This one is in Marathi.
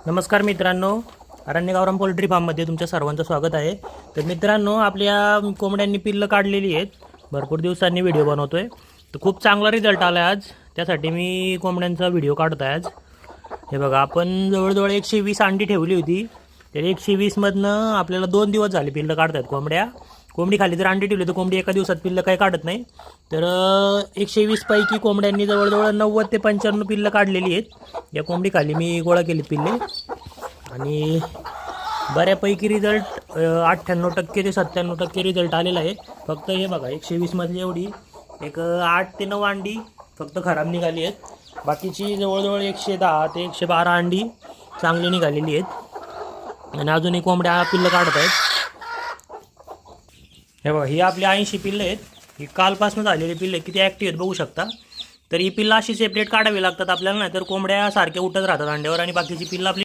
नमस्कार मित्रांनो, अरण्यगावराम पोल्ट्री फार्ममध्ये तुमच्या सर्वांचं स्वागत आहे. तर मित्रांनो, आपल्या कोंबड्यांनी पिल्लं काढलेली आहेत. भरपूर दिवसांनी व्हिडिओ बनवतो आहे. तर खूप चांगला रिझल्ट आला आहे आज. त्यासाठी मी कोंबड्यांचा व्हिडिओ काढतो आहे आज. हे बघा, आपण जवळजवळ 120 अंडी ठेवली होती. तर 120मधनं आपल्याला 2 दिवस झाले पिल्लं काढतात कोंबड्या. कोंबडी खाली जर अंडी ठेवली तर कोंबडी एका दिवसात पिल्लं काही काढत नाही. तर 120 पैकी कोंबड्यांनी जवळजवळ 90 ते 95 पिल्लं काढलेली आहेत. या कोंबडी खाली मी गोळा केली पिल्ले आणि बऱ्यापैकी रिझल्ट 98% ते 97% रिझल्ट आलेला आहे. फक्त हे बघा, 120मधली एवढी एक 8 ते 9 अंडी फक्त खराब निघाली आहेत. बाकीची जवळजवळ 110 ते 112 अंडी चांगली निघालेली आहेत आणि अजूनही कोंबड्या पिल्लं काढत आहेत. हे बघा, ही आपली 80 पिल्लं आहेत. ही कालपासून झालेली पिल्लं किती ॲक्टिव्ह आहेत बघू शकता. तर ही पिल्लं अशी सेपरेट काढावी लागतात आपल्याला, नाही तर कोंबड्या सारख्या उठत राहतात अंड्यावर आणि बाकीची पिल्लं आपली